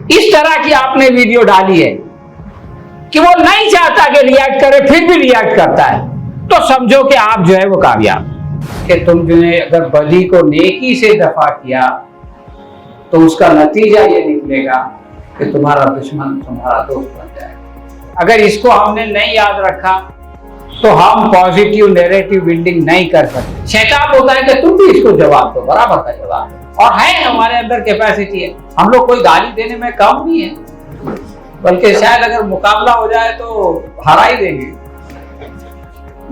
इस तरह की आपने वीडियो डाली है कि वो नहीं चाहता कि रिएक्ट करे, फिर भी रिएक्ट करता है, तो समझो कि आप जो है वो कामयाब। कि तुम जो है अगर बदी को नेकी से दफा किया तो उसका नतीजा ये निकलेगा कि तुम्हारा दुश्मन तुम्हारा दोस्त बन जाएगा। अगर इसको हमने नहीं याद रखा तो हम पॉजिटिव नैरेटिव बिल्डिंग नहीं कर सकते। शैतान होता है कि तुम भी इसको जवाब दो, बराबर का जवाब दो, और है हमारे अंदर कैपेसिटी है। हम लोग कोई गाली देने में कम नहीं है, बल्कि शायद अगर मुकाबला हो जाए तो हरा ही देंगे,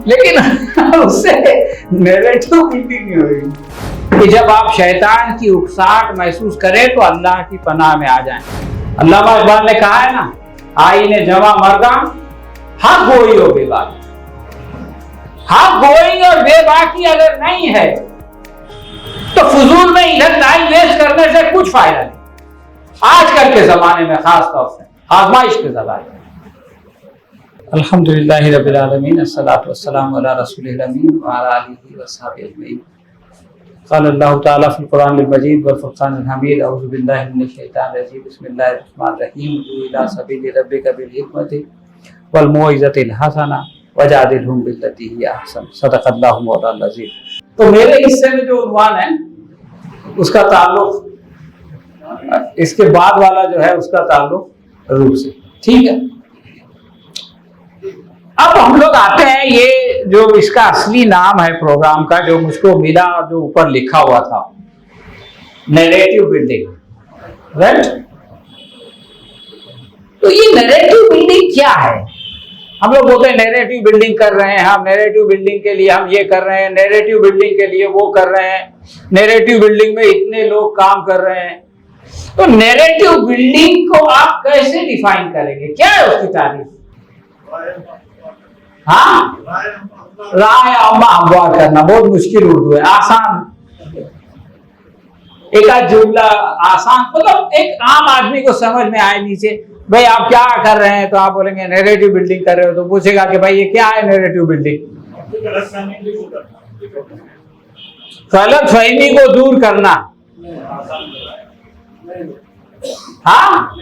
लेकिन उससे नैरेटिव बिल्डिंग नहीं होगी। कि जब आप शैतान की उकसाहट महसूस करें तो अल्लाह की पनाह में आ जाएं। अल्लामा इकबाल ने कहा है ना, आईने जमा मर्दा हक गोई हो बेबाकी। हक गोई और बेबाकी अगर नहीं है तो फजूल में इधर टाइम वेस्ट करने से कुछ फायदा नहीं। आजकल के जमाने में खास तौर से आजमाइश के जमाने में। अल्हम्दुलिल्लाहि रब्बिल आलमीन, अस्सलातु वस्सलामु अला रसूलिल अमीन व अला आलिहि व सहबिहि अजमईन। क़ाल अल्लाहु तआला फ़िल क़ुरआनिल मजीद वल फ़ुरक़ानिल हमीद। अऊज़ु बिल्लाहि मिनश शैतानिर रजीम। बिस्मिल्लाहिर रहमानिर रहीम। उदू इला सबीलि रब्बिका बिल हिकमति वल मौइज़तिल हसना वजादिलहुम बिल्लती हिय अहसन। सदक़ल्लाहु मौलाना अज़ीम। तो मेरे हिस्से में जो उन्वान है उसका ताल्लुक इसके बाद वाला जो है उसका ताल्लुक रूह से, ठीक है। अब हम लोग आते हैं, ये जो इसका असली नाम है प्रोग्राम का, जो मुझको मिला और जो ऊपर लिखा हुआ था, नैरेटिव बिल्डिंग, राइट। तो ये नैरेटिव बिल्डिंग क्या है? हम लोग बोलते हैं नैरेटिव बिल्डिंग कर रहे हैं हम, नैरेटिव बिल्डिंग के लिए हम ये कर रहे हैं, नैरेटिव बिल्डिंग के लिए वो कर रहे हैं, नैरेटिव बिल्डिंग में इतने लोग काम कर रहे हैं। तो नैरेटिव बिल्डिंग को आप कैसे डिफाइन करेंगे? क्या है उसकी तारीफ? हाँ, राय अम्मा हमवार करना बहुत मुश्किल उर्दू है। आसान एक आध जुमला आसान, मतलब एक आम आदमी को समझ में आए नीचे। भाई आप क्या कर रहे हैं? तो आप बोलेंगे नैरेटिव बिल्डिंग कर रहे हो। तो पूछेगा कि भाई ये क्या है नैरेटिव बिल्डिंग? गलत फहमी को दूर करना। हाँ,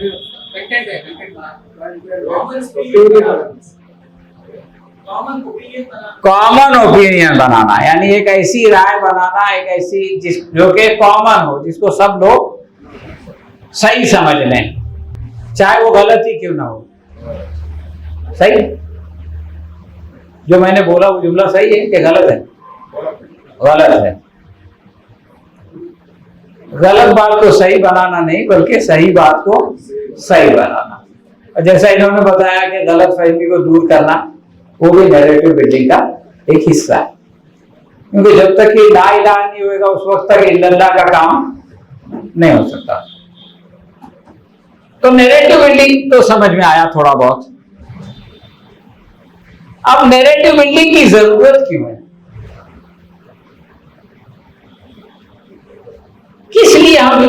कॉमन ओपिनियन बनाना, यानी एक ऐसी राय बनाना, एक ऐसी जो कि कॉमन हो, जिसको सब लोग सही समझ लें, चाहे वो गलत ही क्यों ना हो। सही, जो मैंने बोला वो जुमला सही है कि गलत है? गलत है। गलत बात को सही बनाना नहीं, बल्कि सही बात को सही बनाना। और जैसा इन्होंने बताया कि गलत फहमी को दूर करना, वो भी नैरेटिव बिल्डिंग का एक हिस्सा है। क्योंकि जब तक ये ला इलाहा नहीं होगा उस वक्त तक इल्लल्लाह का काम नहीं हो सकता। तो नैरेटिव बिल्डिंग तो समझ में आया थोड़ा बहुत। अब नैरेटिव बिल्डिंग की जरूरत क्यों है? किस लिए हम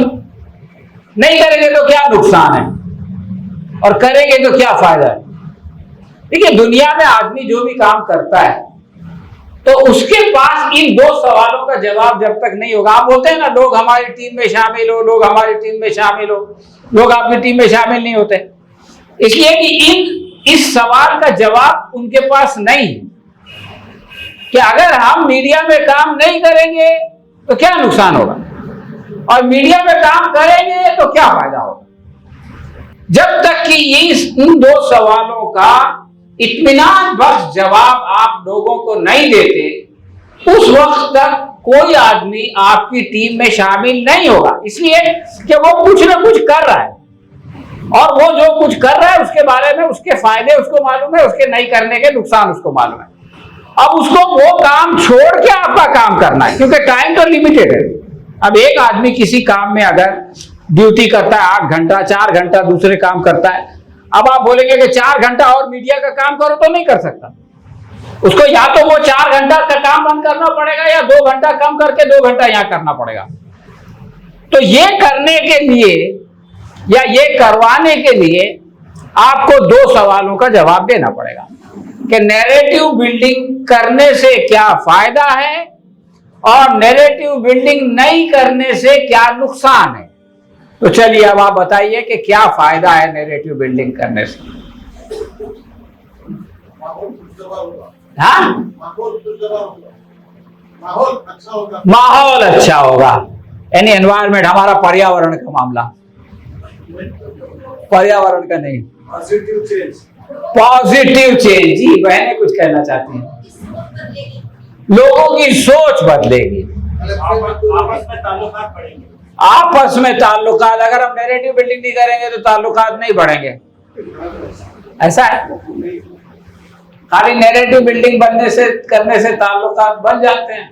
नहीं करेंगे तो क्या नुकसान है, और करेंगे तो क्या फायदा है? देखिए, दुनिया में आदमी जो भी काम करता है तो उसके पास इन दो सवालों का जवाब जब तक नहीं होगा। आप बोलते हैं ना, लोग हमारी टीम में शामिल हो, लोग हमारी टीम में शामिल हो, लोग आपकी टीम में शामिल नहीं होते, इसलिए कि इस सवाल का जवाब उनके पास नहीं है कि अगर हम मीडिया में काम नहीं करेंगे तो क्या नुकसान होगा, और मीडिया में काम करेंगे तो क्या फायदा होगा। जब तक कि इन दो सवालों का इत्मीनान बख्श जवाब आप लोगों को नहीं देते, उस वक्त तक कोई आदमी आपकी टीम में शामिल नहीं होगा। इसलिए कि वो कुछ ना कुछ कर रहा है, और वो जो कुछ कर रहा है उसके बारे में उसके फायदे उसको मालूम है, उसके नहीं करने के नुकसान उसको मालूम है। अब उसको वो काम छोड़ के आपका काम करना है, क्योंकि टाइम तो लिमिटेड है। अब एक आदमी किसी काम में अगर ड्यूटी करता है 8 घंटा, 4 घंटा दूसरे काम करता है, अब आप बोलेंगे कि 4 घंटा और मीडिया का काम करो, तो नहीं कर सकता। उसको या तो वो 4 घंटा का काम बंद करना पड़ेगा, या 2 घंटा कम करके 2 घंटा यहां करना पड़ेगा। तो ये करने के लिए या ये करवाने के लिए आपको 2 सवालों का जवाब देना पड़ेगा कि नैरेटिव बिल्डिंग करने से क्या फायदा है और नैरेटिव बिल्डिंग नहीं करने से क्या नुकसान है। तो चलिए अब आप बताइए कि क्या फायदा है नैरेटिव बिल्डिंग करने से। हाँ, माहौल अच्छा होगा, यानी एनवायरमेंट, हमारा पर्यावरण का मामला, पर्यावरण का नहीं, पॉजिटिव चेंज। जी, बहनें कुछ कहना चाहती हैं। लोगों की सोच बदलेगी, आपस में ताल्लुकात। अगर हम नैरेटिव बिल्डिंग नहीं करेंगे तो ताल्लुकात नहीं बढ़ेंगे, ऐसा है। खाली नैरेटिव बिल्डिंग करने से ताल्लुकात बन जाते हैं,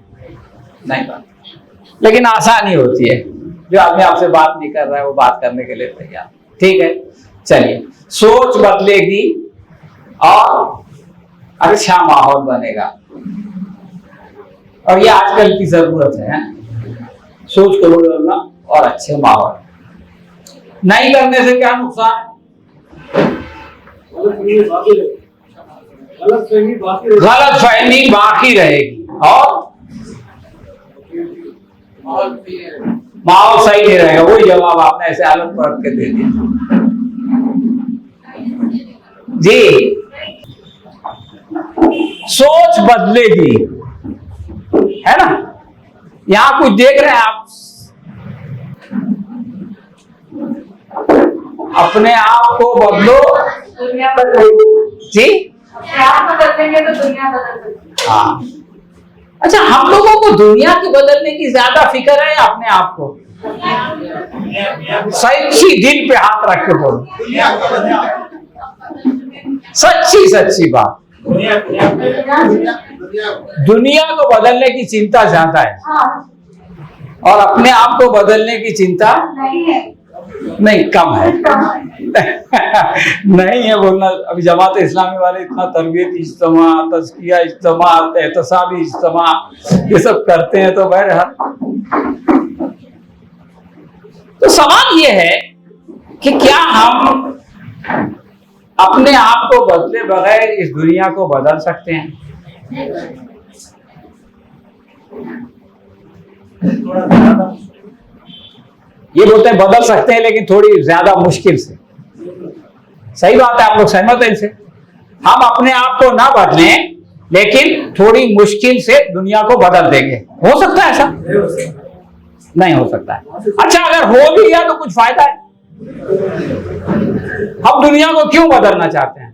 नहीं बनते, लेकिन आसानी होती है। जो आदमी आपसे बात नहीं कर रहा है वो बात करने के लिए तैयार। ठीक है, चलिए, सोच बदलेगी और अच्छा माहौल बनेगा, और ये आजकल की जरूरत है, सोच को बदलना और अच्छे माहौल। नहीं करने से क्या नुकसान है? गलत फहमी बाकी रहेगी और माहौल सही नहीं रहेगा। वही जवाब आपने ऐसे हालत पढ़ के दे दिया जी। सोच बदलेगी, है ना। यहां कुछ देख रहे हैं आप, अपने आप को बदलो, दुनिया बदलेगी। जी, अपने आप को बदलेंगे तो दुनिया बदल सकती है। हाँ, अच्छा, हम लोगों को दुनिया की बदलने की ज्यादा फिक्र है या अपने आप को? सच्ची दिल पे हाथ रख के बोलो, सच्ची सच्ची बात। दुनिया को बदलने की चिंता ज्यादा है और अपने आप को बदलने की चिंता नहीं, कम है। नहीं है बोलना। अभी जमात इस्लामी वाले इतना तरबियत इज्तिमा, तज़किया इज्तिमा, एहतसाबी इज्तिमा ये सब करते हैं, तो बहरहाल तो सवाल ये है कि क्या हम अपने आप को बदले बगैर इस दुनिया को बदल सकते हैं? ये बोलते हैं बदल सकते हैं, लेकिन थोड़ी ज्यादा मुश्किल से। सही बात है, आप लोग सहमत हैं इनसे? हम अपने आप को ना बदलें, लेकिन थोड़ी मुश्किल से दुनिया को बदल देंगे। हो सकता है ऐसा? नहीं हो सकता है। अच्छा, अगर हो भी गया तो कुछ फायदा है? हम दुनिया को क्यों बदलना चाहते हैं?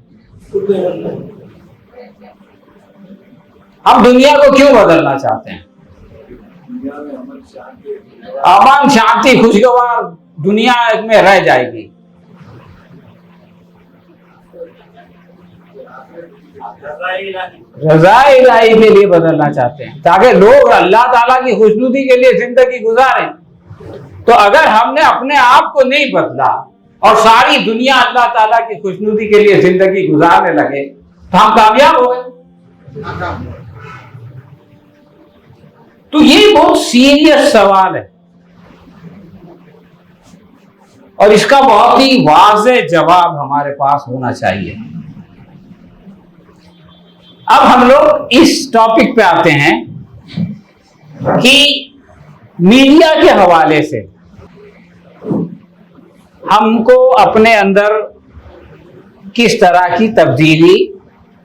हम दुनिया को क्यों बदलना चाहते हैं? अमन, शांति, खुशगवार दुनिया में रह जाएगी। रज़ा इलाही के लिए बदलना चाहते हैं, ताकि लोग अल्लाह ताला की खुशनुदी के लिए जिंदगी गुजारें। तो अगर हमने अपने आप को नहीं बदला और सारी दुनिया अल्लाह ताला की खुशनुदी के लिए जिंदगी गुजारने लगे, तो हम कामयाब हो गए। तो ये बहुत सीरियस सवाल है और इसका बहुत ही वाज़ेह जवाब हमारे पास होना चाहिए। अब हम लोग इस टॉपिक पे आते हैं कि मीडिया के हवाले से हमको अपने अंदर किस तरह की तब्दीली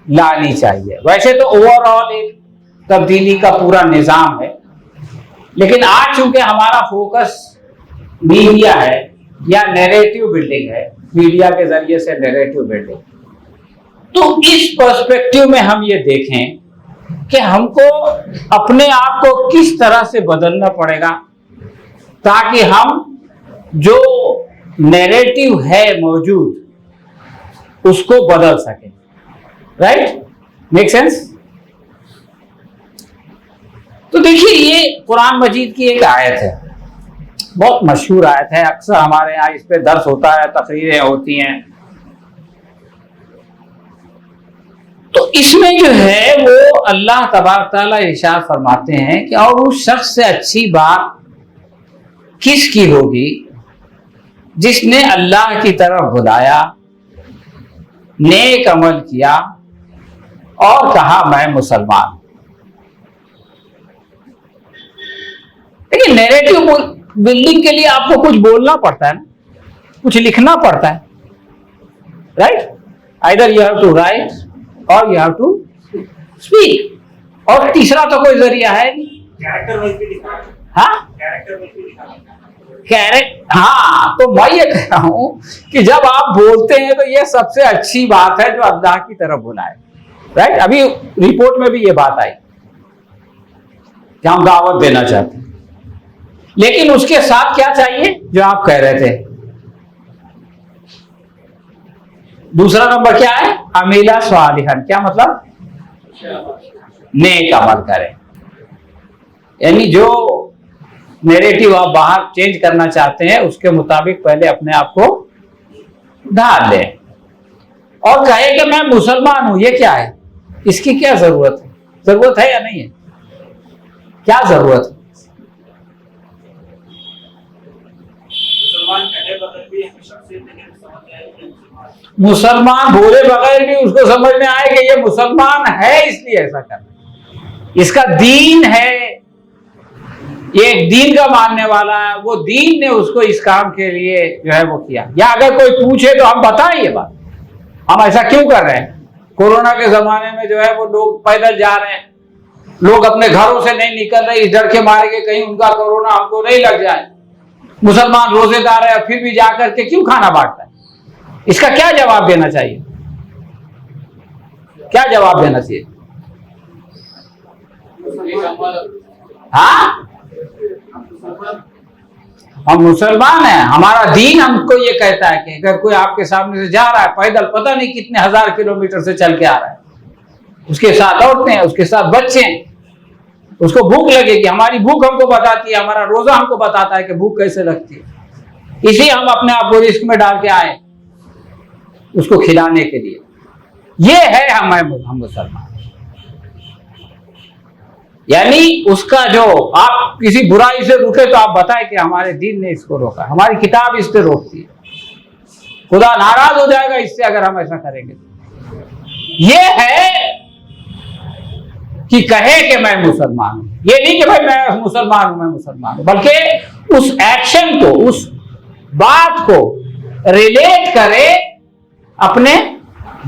लानी चाहिए। वैसे तो ओवरऑल एक तब्दीली का पूरा निजाम है, लेकिन आज चूंकि हमारा फोकस मीडिया है या नैरेटिव बिल्डिंग है, मीडिया के जरिए से नैरेटिव बिल्डिंग, तो इस पर्सपेक्टिव में हम ये देखें कि हमको अपने आप को किस तरह से बदलना पड़ेगा ताकि हम जो नैरेटिव है मौजूद उसको बदल सकें। राइट? Make sense? तो देखिए, ये कुरान मजीद की एक आयत है, बहुत मशहूर आयत है। अक्सर हमारे यहाँ इस पे दर्स होता है, तकरीरें होती हैं। तो इसमें जो है वो अल्लाह तबारक तआला इरशाद फरमाते हैं कि और उस शख्स से अच्छी बात किसकी होगी जिसने अल्लाह की तरफ बुलाया, नेक अमल किया और कहा मैं मुसलमान। देखिए, नैरेटिव बिल्डिंग के लिए आपको कुछ बोलना पड़ता है ना, कुछ लिखना पड़ता है, right? Either you have to write और यू हैव टू स्पीक, और तीसरा तो कोई जरिया है नहीं। कैरेक्टर वाइज भी लिखा है। हाँ, कैरेक्टर वाइज भी लिखा है। हाँ, तो मैं ये कह रहा हूं कि जब आप बोलते हैं तो ये सबसे अच्छी बात है जो अल्लाह की तरफ बुलाए, राइट? अभी रिपोर्ट में भी ये बात आई कि हम दावत देना चाहते हैं, लेकिन उसके साथ क्या चाहिए जो आप कह रहे थे? दूसरा नंबर क्या है? अमीला स्वालिहन। क्या मतलब? नेक अमल करें, यानी जो नैरेटिव आप बाहर चेंज करना चाहते हैं उसके मुताबिक पहले अपने आप को ढाल लें और कहे कि मैं मुसलमान हूं। ये क्या है? इसकी क्या जरूरत है? जरूरत है या नहीं है? क्या जरूरत है? मुसलमान बोले बगैर भी उसको समझ में आए कि ये मुसलमान है, इसलिए ऐसा कर रहा है, इसका दीन है, ये एक दीन का मानने वाला है, वो दीन ने उसको इस काम के लिए जो है वो किया। या अगर कोई पूछे तो हम बताएं ये बात, हम ऐसा क्यों कर रहे हैं? कोरोना के जमाने में जो है वो लोग पैदल जा रहे हैं, लोग अपने घरों से नहीं निकल रहे इस डर के मारे कि कहीं उनका कोरोना हमको नहीं लग जाए। मुसलमान रोजेदार है फिर भी जाकर के क्यों खाना बांटता है? इसका क्या जवाब देना चाहिए? क्या जवाब देना चाहिए? हाँ, हम मुसलमान हैं, हमारा दीन हमको ये कहता है कि अगर कोई आपके सामने से जा रहा है पैदल, पता नहीं कितने हजार किलोमीटर से चल के आ रहा है, उसके साथ औरतें हैं, उसके साथ बच्चे हैं, उसको भूख लगेगी, हमारी भूख हमको बताती है, हमारा रोजा हमको बताता है कि भूख कैसे लगती है, इसलिए हम अपने आप को रिस्क में डाल के आए उसको खिलाने के लिए। ये है हम मुसलमान। यानी उसका जो आप किसी बुराई से रुके तो आप बताएं कि हमारे दीन ने इसको रोका, हमारी किताब इससे रोकती है, खुदा नाराज हो जाएगा इससे अगर हम ऐसा करेंगे। ये है कि कहे कि मैं मुसलमान हूं, ये नहीं कि भाई मैं मुसलमान हूं, मैं मुसलमान हूं, बल्कि उस एक्शन को, उस बात को रिलेट करे अपने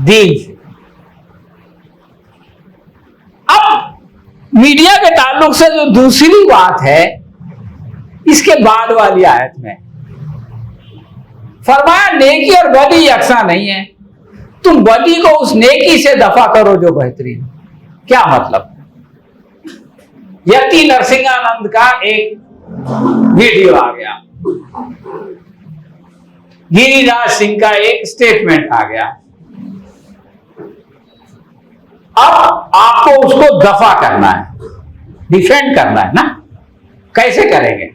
दीन से। अब मीडिया के ताल्लुक से जो दूसरी बात है, इसके बाद वाली आयत में फरमाया नेकी और बदी यकसा नहीं है, तुम बदी को उस नेकी से दफा करो जो बेहतरीन। क्या मतलब? यति नरसिंहानंद का एक वीडियो आ गया, गिरिराज सिंह का एक स्टेटमेंट आ गया, अब आपको उसको दफा करना है, डिफेंड करना है ना। कैसे करेंगे?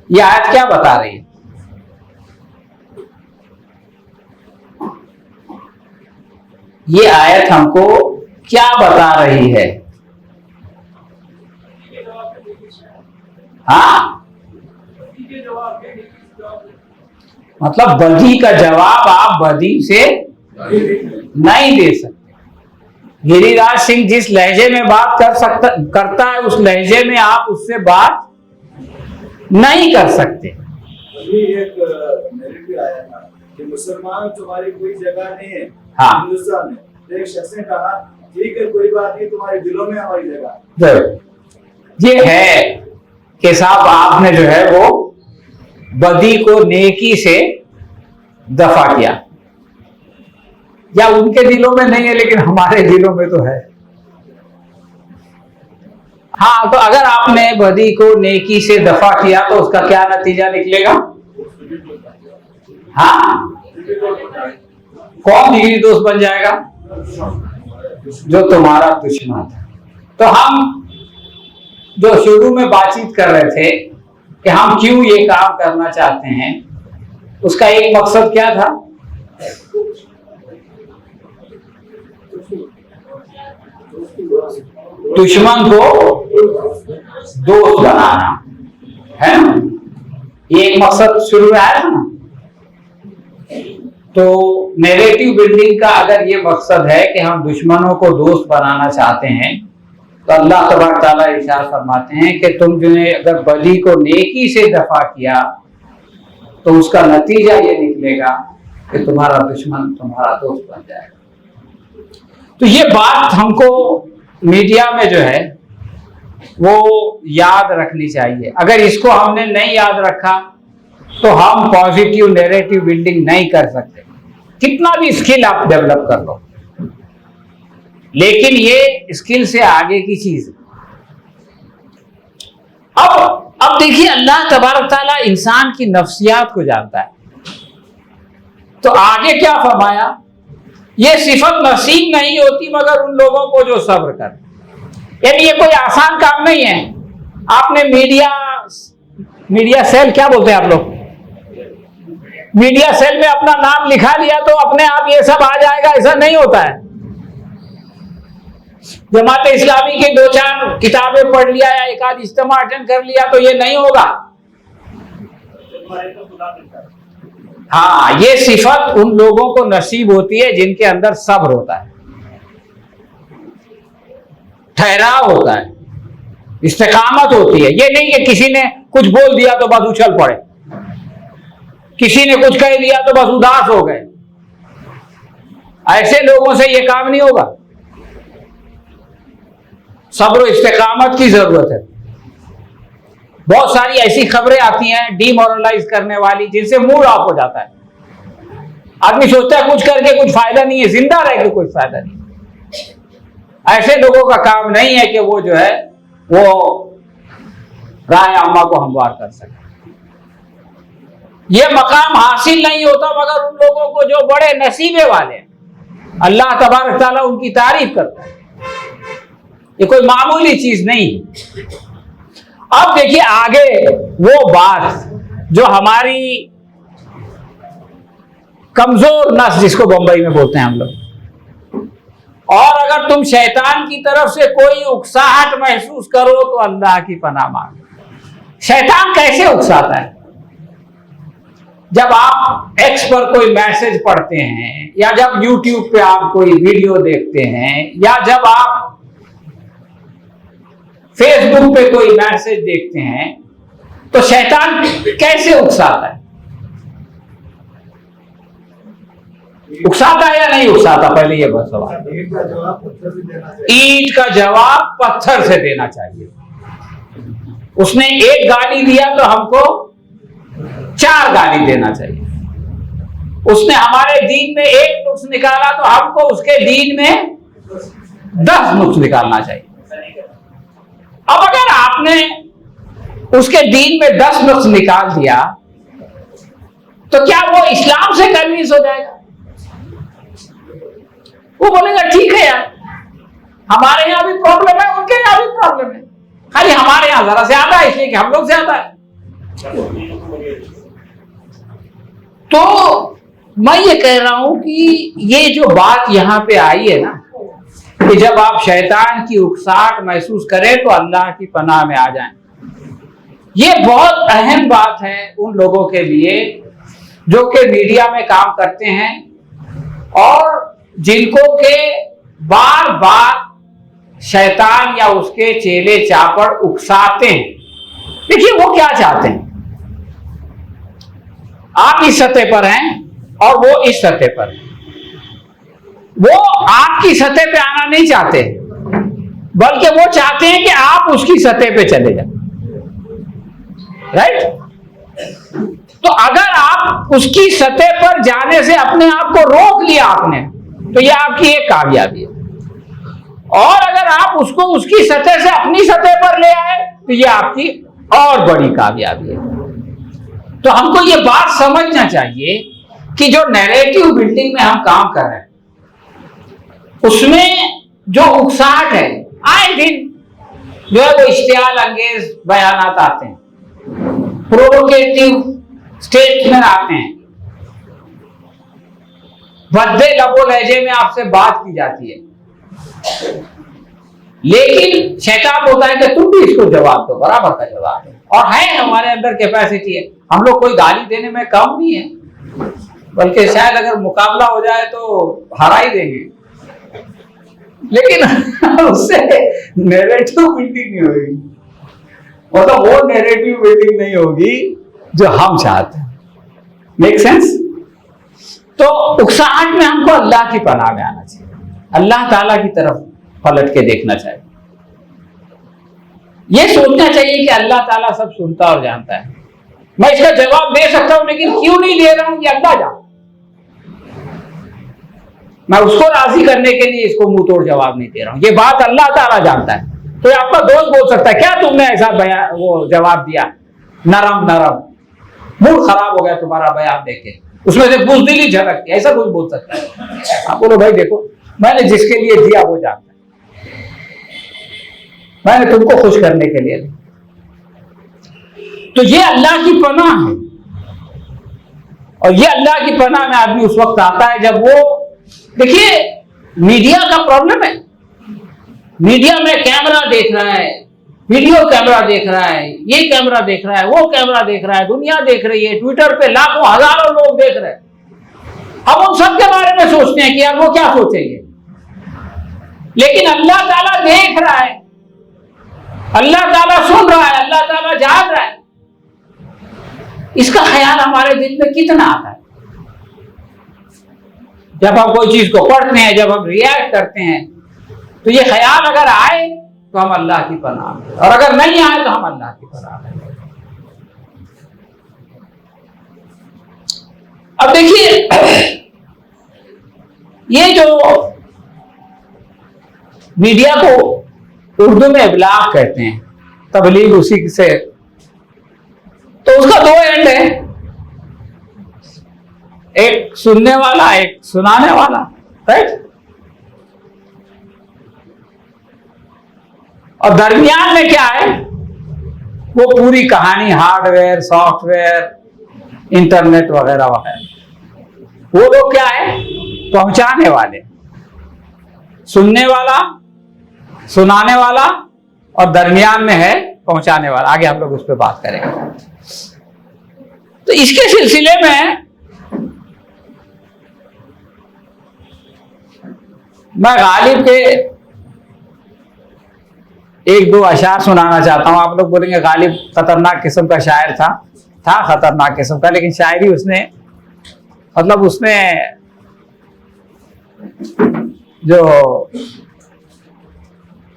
ये आयत क्या बता रही है? ये आयत हमको क्या बता रही है? हाँ, मतलब बदी का जवाब आप बदी से नहीं दे सकते। गिरिराज सिंह जिस लहजे में बात करता है उस लहजे में आप उससे बात नहीं कर सकते। एक नैरेटिव आया था कि मुसलमान तुम्हारी कोई जगह नहीं है। हाँ, हिंदुस्तान में एक शख्स ने कहा ठीक है कोई बात नहीं, तुम्हारे दिलों में हमारी जगह। ये है कि साहब आपने जो है वो बदी को नेकी से दफा किया, या उनके दिलों में नहीं है लेकिन हमारे दिलों में तो है। हाँ, तो अगर आपने बदी को नेकी से दफा किया तो उसका क्या नतीजा निकलेगा? हाँ, कौन जिगरी दोस्त बन जाएगा? जो तुम्हारा दुश्मन था। तो हम जो शुरू में बातचीत कर रहे थे कि हम क्यों ये काम करना चाहते हैं, उसका एक मकसद क्या था? दुश्मन को दोस्त बनाना है ना, ये एक मकसद शुरू में आया था ना। तो नैरेटिव बिल्डिंग का अगर ये मकसद है कि हम दुश्मनों को दोस्त बनाना चाहते हैं, तो अल्लाह तबारक तआला इरशाद फरमाते हैं कि तुम जो है अगर बदी को नेकी से दफा किया तो उसका नतीजा ये निकलेगा कि तुम्हारा दुश्मन तुम्हारा दोस्त बन जाएगा। तो ये बात हमको मीडिया में जो है वो याद रखनी चाहिए। अगर इसको हमने नहीं याद रखा तो हम पॉजिटिव नैरेटिव बिल्डिंग नहीं कर सकते, कितना भी स्किल आप डेवलप कर लो, लेकिन ये स्किल से आगे की चीज है। अब देखिए अल्लाह तबारक ताला इंसान की नफ्सियात को जानता है, तो आगे क्या फरमाया, ये सिफत नसीब नहीं होती मगर उन लोगों को जो सब्र कर। यानी ये कोई आसान काम नहीं है। आपने मीडिया सेल क्या बोलते हैं आप लोग, मीडिया सेल में अपना नाम लिखा लिया तो अपने आप ये सब आ जाएगा, ऐसा नहीं होता है। जमात इस्लामी की 2-4 किताबें पढ़ लिया या एक आध इज्तिमा अटेंड कर लिया तो ये नहीं होगा। हाँ, ये सिफत उन लोगों को नसीब होती है जिनके अंदर सब्र होता है, ठहराव होता है, इस्तिकामत होती है। ये नहीं कि किसी ने कुछ बोल दिया तो बस उछल पड़े, किसी ने कुछ कह दिया तो बस उदास हो गए। ऐसे लोगों से ये काम नहीं होगा। सब्र और इस्तिकामत की जरूरत है। बहुत सारी ऐसी खबरें आती हैं डीमोरलाइज करने वाली, जिनसे मूड ऑफ हो जाता है। आदमी सोचता है कुछ करके कुछ फायदा नहीं है, जिंदा रह के कोई फायदा नहीं। ऐसे लोगों का काम नहीं है कि वो जो है वो राय आमा को हमवार कर सके। ये मकाम हासिल नहीं होता मगर उन लोगों को जो बड़े नसीबे वाले हैं, अल्लाह तबारक ताला उनकी तारीफ करता है। ये कोई मामूली चीज नहीं। अब देखिए आगे वो बात जो हमारी कमजोर नस, जिसको बंबई में बोलते हैं हम लोग, और अगर तुम शैतान की तरफ से कोई उकसाहट महसूस करो तो अल्लाह की पनाह मांगो। शैतान कैसे उकसाता है? जब आप एक्स पर कोई मैसेज पढ़ते हैं, या जब यूट्यूब पे आप कोई वीडियो देखते हैं, या जब आप फेसबुक पे कोई मैसेज देखते हैं, तो शैतान कैसे उकसाता है? उकसाता है या नहीं उकसाता? पहले ये बस सवाल। ईंट का जवाब पत्थर से देना चाहिए। उसने एक गाली दिया तो हमको 4 गाली देना चाहिए। उसने हमारे दीन में एक नुक्स निकाला तो हमको उसके दीन में 10 नुक्स निकालना चाहिए। अब अगर आपने उसके दीन में 10 नुक्स निकाल दिया तो क्या वो इस्लाम से कन्विंस हो जाएगा? वो बोलेगा ठीक है यार, हमारे यहां भी प्रॉब्लम है, उनके यहां भी प्रॉब्लम है, खाली हमारे यहां जरा ज्यादा है इसलिए कि हम लोग ज्यादा है। तो मैं ये कह रहा हूं कि ये जो बात यहां पे आई है ना, कि जब आप शैतान की उकसाहट महसूस करें तो अल्लाह की पनाह में आ जाएं, ये बहुत अहम बात है उन लोगों के लिए जो कि मीडिया में काम करते हैं और जिनको के बार बार शैतान या उसके चेले चापड़ उकसाते हैं। देखिए वो क्या चाहते हैं, आप इस सतह पर हैं और वो इस सतह पर है। वो आपकी सतह पे आना नहीं चाहते, बल्कि वो चाहते हैं कि आप उसकी सतह पे चले जाए। राइट? तो अगर आप उसकी सतह पर जाने से अपने आप को रोक लिया आपने, तो यह आपकी एक कामयाबी है। और अगर आप उसको उसकी सतह से अपनी सतह पर ले आए तो यह आपकी और बड़ी कामयाबी है। तो हमको ये बात समझना चाहिए कि जो नैरेटिव बिल्डिंग में हम काम कर रहे हैं उसमें जो उकसाहट है, आए दिन जो है वो इश्तियाल अंगेज बयानात आते हैं, प्रोवोकेटिव स्टेटमेंट आते हैं, भद्दे लबो लहजे में आपसे बात की जाती है, लेकिन शैतान होता है कि तुम भी इसको जवाब दो, बराबर का जवाब दो। और है हमारे अंदर कैपेसिटी है, हम लोग कोई गाली देने में कम नहीं है, बल्कि शायद अगर मुकाबला हो जाए तो हरा ही देंगे। लेकिन उससे नैरेटिव बिल्डिंग नहीं होगी, मतलब वो नैरेटिव बिल्डिंग नहीं होगी जो हम चाहते हैं। Make sense? तो उकसाहट में हमको अल्लाह की पनाह में आना चाहिए, अल्लाह ताला की तरफ पलट के देखना चाहिए, ये सोचना चाहिए कि अल्लाह ताला सब सुनता और जानता है। मैं इसका जवाब दे सकता हूं, लेकिन क्यों नहीं दे रहा हूं कि अल्लाह जानता, मैं उसको राजी करने के लिए इसको मुंह तोड़ जवाब नहीं दे रहा हूं। ये बात अल्लाह ताला जानता है। तो आपका दोस्त बोल सकता है क्या तुमने ऐसा बयान वो जवाब दिया, नरम नरम, मूड खराब हो गया तुम्हारा बयान देके, उसमें से बुज़दिली झलकती, ऐसा कुछ बोल सकता है। आप बोलो भाई देखो मैंने जिसके लिए दिया वो जानता है, मैंने तुमको खुश करने के लिए दिया। तो ये अल्लाह की पनाह है, और ये अल्लाह की पनाह में आदमी उस वक्त आता है जब वो, देखिए मीडिया का प्रॉब्लम है, मीडिया में कैमरा देख रहा है, वीडियो कैमरा देख रहा है, ये कैमरा देख रहा है, वो कैमरा देख रहा है, दुनिया देख रही है, ट्विटर पे लाखों हजारों लोग देख रहे हैं। हम उन सब के बारे में सोचते हैं कि यार वो क्या सोचेंगे, लेकिन अल्लाह ताला देख रहा है, अल्लाह ताला सुन रहा है, अल्लाह ताला जान रहा है। इसका ख्याल हमारे दिल में कितना आता है जब हम कोई चीज को पढ़ते हैं, जब हम रिएक्ट करते हैं, तो ये ख्याल अगर आए तो हम अल्लाह की पनाह में, और अगर नहीं आए तो हम अल्लाह की पनाह में। अब देखिए ये जो मीडिया को उर्दू में इब्लाग कहते हैं, तबलीग उसी से, तो उसका दो एंड है, एक सुनने वाला एक सुनाने वाला, राइट? और दरमियान में क्या है, वो पूरी कहानी हार्डवेयर सॉफ्टवेयर इंटरनेट वगैरह वगैरह, वो लोग क्या है पहुंचाने वाले, सुनने वाला सुनाने वाला, और दरमियान में है पहुंचाने वाला। आगे हम लोग उस पर बात करेंगे। तो इसके सिलसिले में मैं गालिब के एक दो अशार सुनाना चाहता हूं। आप लोग बोलेंगे गालिब खतरनाक किस्म का शायर था खतरनाक किस्म का, लेकिन शायरी उसने मतलब उसने जो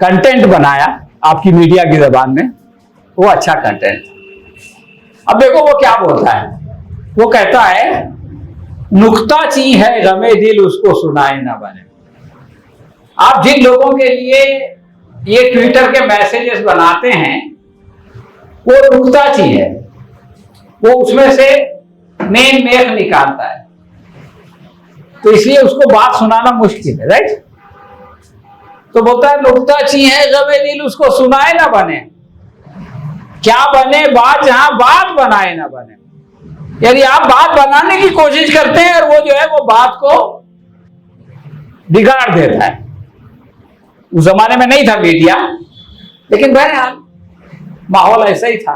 कंटेंट बनाया आपकी मीडिया की जबान में, वो अच्छा कंटेंट। अब देखो वो क्या बोलता है, वो कहता है नुक्ता ची है गमे दिल उसको सुनाए ना बने। आप जिन लोगों के लिए ये ट्विटर के मैसेजेस बनाते हैं वो नुक्ताची है, वो उसमें से मेन मेख निकालता है, तो इसलिए उसको बात सुनाना मुश्किल है, राइट? तो बोलता है नुक्ताची है गमे दिल उसको सुनाए ना बने, क्या बने बात जहां बात बनाए ना बने। यदि आप बात बनाने की कोशिश करते हैं और वो जो है वो बात को बिगाड़ देता है। उस जमाने में नहीं था मीडिया, लेकिन बहरहाल माहौल ऐसा ही था।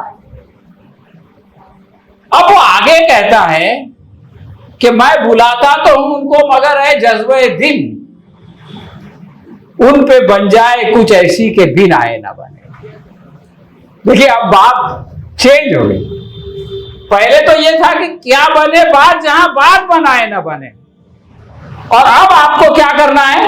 अब वो आगे कहता है कि मैं बुलाता तो हूं उनको, मगर है जज्बे दिन उन पे बन जाए कुछ ऐसी के बिन आए ना बने। देखिए अब बात चेंज हो गई। पहले तो ये था कि क्या बने बात जहां बात बनाए ना बने, और अब आपको क्या करना है,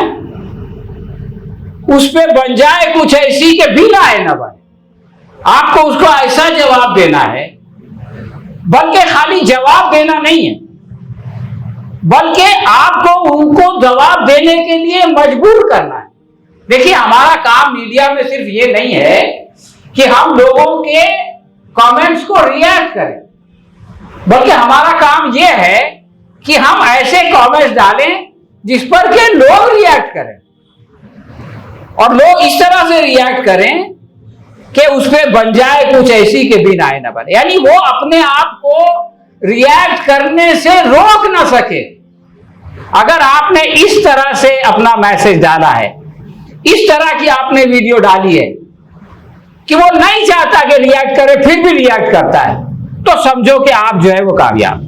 उस पे बन जाए कुछ ऐसी के बिन आए ना बने। आपको उसको ऐसा जवाब देना है, बल्कि खाली जवाब देना नहीं है, बल्कि आपको उनको जवाब देने के लिए मजबूर करना है। देखिए हमारा काम मीडिया में सिर्फ ये नहीं है कि हम लोगों के कमेंट्स को रिएक्ट करें, बल्कि हमारा काम ये है कि हम ऐसे कमेंट्स डालें जिस पर के लोग रिएक्ट करें, और लोग इस तरह से रिएक्ट करें कि उस पर बन जाए कुछ ऐसी के बिन आए ना बने। यानी वो अपने आप को रिएक्ट करने से रोक ना सके। अगर आपने इस तरह से अपना मैसेज डाला है, इस तरह की आपने वीडियो डाली है कि वो नहीं चाहता कि रिएक्ट करे, फिर भी रिएक्ट करता है, तो समझो कि आप जो है वो कामयाब।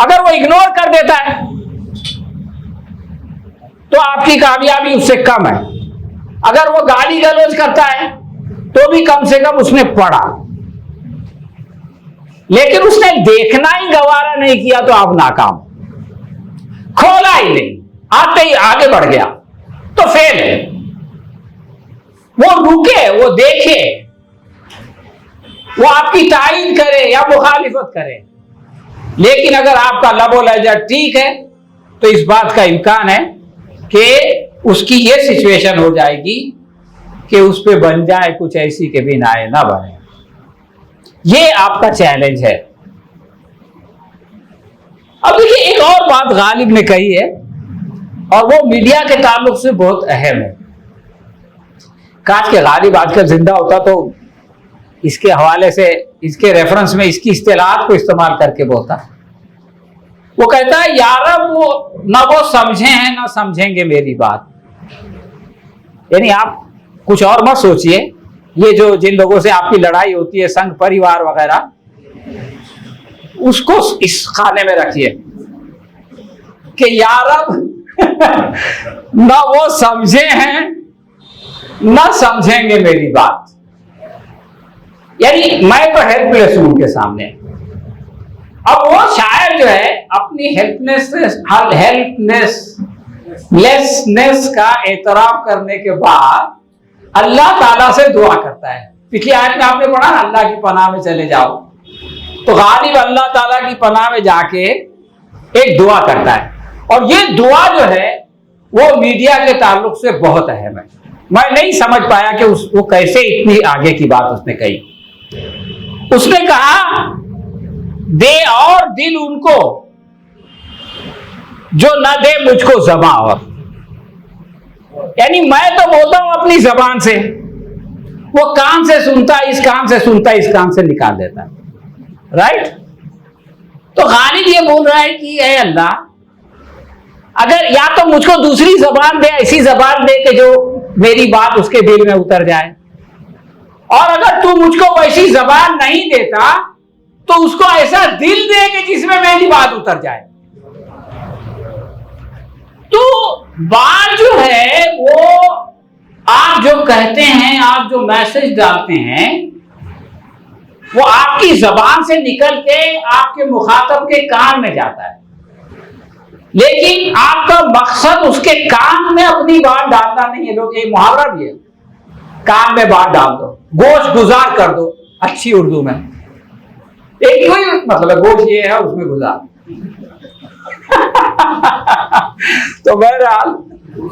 अगर वो इग्नोर कर देता है तो आपकी कामयाबी उससे कम है। अगर वो गाली गलौज करता है तो भी कम से कम उसने पढ़ा, लेकिन उसने देखना ही गवारा नहीं किया तो आप नाकाम। खोला ही नहीं, आते ही आगे बढ़ गया तो फेल है। वो रुके, वो देखे, वो आपकी तारीफ करे या मुखालिफत करे, लेकिन अगर आपका लबो लहजा ठीक है तो इस बात का इम्कान है कि उसकी ये सिचुएशन हो जाएगी कि उस पे बन जाए कुछ ऐसी के भी नाए ना बने। ये आपका चैलेंज है। अब देखिए, एक और बात गालिब ने कही है और वो मीडिया के ताल्लुक से बहुत अहम है। काश के गालिब आजकल जिंदा होता तो इसके हवाले से, इसके रेफरेंस में इसकी इस्तेलाहात को इस्तेमाल करके बोलता। वो कहता है, यार वो ना वो समझे हैं ना समझेंगे मेरी बात। यानी आप कुछ और मत सोचिए, ये जो जिन लोगों से आपकी लड़ाई होती है, संघ परिवार वगैरह, उसको इस खाने में रखिए कि यार ना वो समझे हैं ना समझेंगे मेरी बात। यानी मैं तो हेल्पलेस हूं उनके सामने। अब वो शायद जो है अपनी हेल्पलेसनेस का एतराफ करने के बाद अल्लाह ताला से दुआ करता है। पिछली आयत में आपने पढ़ा ना, अल्लाह की पनाह में चले जाओ, तो गालिब अल्लाह ताला की पनाह में जाके एक दुआ करता है। और ये दुआ जो है वो मीडिया के ताल्लुक से बहुत अहम है। मैं नहीं समझ पाया कि वो कैसे इतनी आगे की बात उसने कही। उसने कहा, दे और दिल उनको जो न दे मुझको ज़बां और। यानी मैं तो बोलता हूं अपनी जबान से, वो कान से सुनता, इस कान से सुनता, इस कान से निकाल देता है। राइट? तो गालिब ये बोल रहा है कि ऐ अल्लाह, अगर या तो मुझको दूसरी जबान दे, ऐसी जबान दे कि जो मेरी बात उसके दिल में उतर जाए, और अगर तू मुझको वैसी जबान नहीं देता तो उसको ऐसा दिल दे कि जिसमें मेरी बात उतर जाए। तो बात जो है वो आप जो कहते हैं, आप जो मैसेज डालते हैं, वो आपकी जबान से निकल के आपके मुखातब के कान में जाता है, लेकिन आपका मकसद उसके कान में अपनी बात डालना नहीं है। लोग, एक मुहावरा भी है, कान में बात डाल दो, गोश्त गुजार कर दो, अच्छी उर्दू में एक ही मतलब गोश्त ये है, उसमें गुजार। तो बहरहाल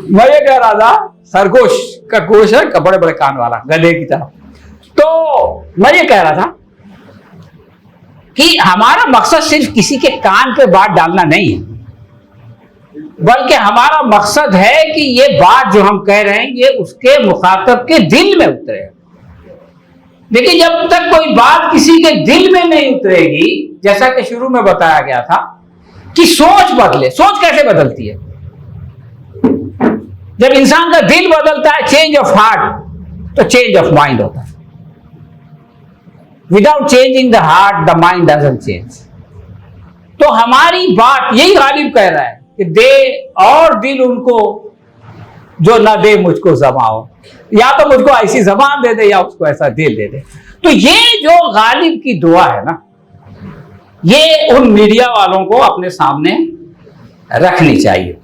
मैं ये कह रहा था, सरगोश का गोश है, बड़े बड़े कान वाला, गधे की तरह। तो मैं ये कह रहा था कि हमारा मकसद सिर्फ किसी के कान पे बात डालना नहीं है, बल्कि हमारा मकसद है कि ये बात जो हम कह रहे हैं ये उसके मुखातब के दिल में उतरे। देखिए, जब तक कोई बात किसी के दिल में नहीं उतरेगी, जैसा कि शुरू में बताया गया था कि सोच बदले। सोच कैसे बदलती है? जब इंसान का दिल बदलता है, चेंज ऑफ हार्ट, तो चेंज ऑफ माइंड होता है। Without changing the heart the mind doesn't change. तो हमारी बात यही गालिब कह रहा है कि दे और दिल उनको जो ना दे मुझको ज़बां, या तो मुझको ऐसी ज़बान दे दे या उसको ऐसा दिल दे दे। तो ये जो गालिब की दुआ है ना, ये उन मीडिया वालों को अपने सामने रखनी चाहिए।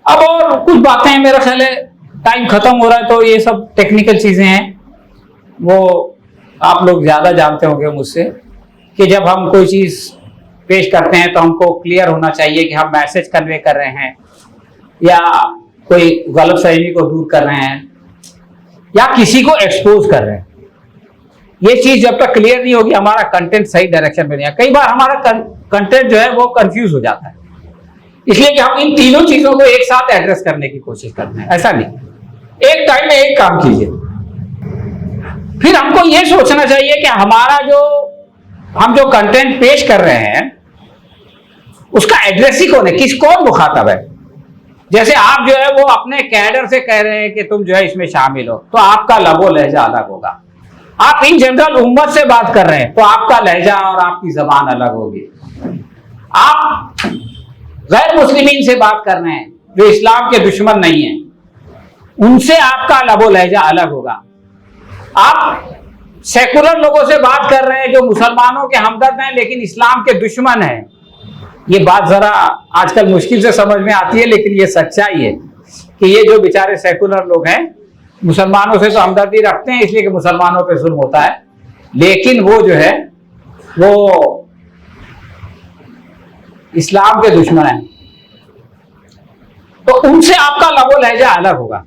अब और कुछ बातें हैं, मेरा ख्याल है टाइम खत्म हो रहा है, तो ये सब टेक्निकल चीजें हैं, वो आप लोग ज्यादा जानते होंगे मुझसे, कि जब हम कोई चीज पेश करते हैं तो हमको क्लियर होना चाहिए कि हम मैसेज कन्वे कर रहे हैं या कोई गलतफहमी को दूर कर रहे हैं या किसी को एक्सपोज कर रहे हैं। ये चीज जब तक क्लियर नहीं होगी, हमारा कंटेंट सही डायरेक्शन में नहीं है। कई बार हमारा कंटेंट जो है वो कंफ्यूज हो जाता है, इसलिए कि हम इन तीनों चीजों को एक साथ एड्रेस करने की कोशिश करते हैं। ऐसा नहीं, एक टाइम में एक काम कीजिए। फिर हमको ये सोचना चाहिए कि हम जो कंटेंट पेश कर रहे हैं उसका एड्रेस ही कौन है, कौन मुखातब है। जैसे आप जो है वो अपने कैडर से कह रहे हैं कि तुम जो है इसमें शामिल हो, तो आपका लबो लहजा अलग होगा। आप इन जनरल उम्मत से बात कर रहे हैं तो आपका लहजा और आपकी जबान अलग होगी। आप गैर मुस्लिमीन से बात कर रहे हैं जो इस्लाम के दुश्मन नहीं है, उनसे आपका लबो लहजा अलग होगा। आप सेकुलर लोगों से बात कर रहे हैं जो मुसलमानों के हमदर्द हैं लेकिन इस्लाम के दुश्मन हैं। ये बात जरा आजकल मुश्किल से समझ में आती है, लेकिन ये सच्चाई है कि ये जो बेचारे सेकुलर लोग हैं मुसलमानों से तो हमदर्दी रखते हैं इसलिए कि मुसलमानों पे जुल्म होता है, लेकिन वो जो है वो इस्लाम के दुश्मन हैं। तो उनसे आपका लबो लहजा अलग होगा।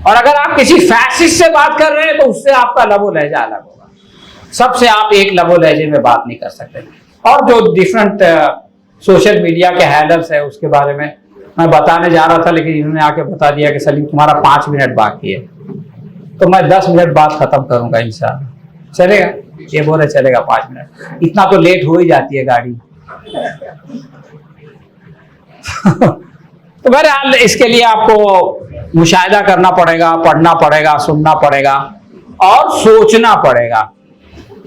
और अगर आप किसी फैसिस्ट से बात कर रहे हैं तो उससे आपका लबो लहजा अलग होगा। सबसे आप एक लबो लहजे में बात नहीं कर सकते। और जो डिफरेंट सोशल मीडिया के हैंडल्स है उसके बारे में मैं बताने जा रहा था, लेकिन इन्होंने आके बता दिया कि सलीम तुम्हारा 5 मिनट बाकी है, तो मैं 10 मिनट बाद खत्म करूंगा इंशाल्लाह। चलेगा? ये बोले चलेगा 5 मिनट, इतना तो लेट हो ही जाती है गाड़ी। तो बहरहाल इसके लिए आपको मुशाहिदा करना पड़ेगा, पढ़ना पड़ेगा, सुनना पड़ेगा और सोचना पड़ेगा।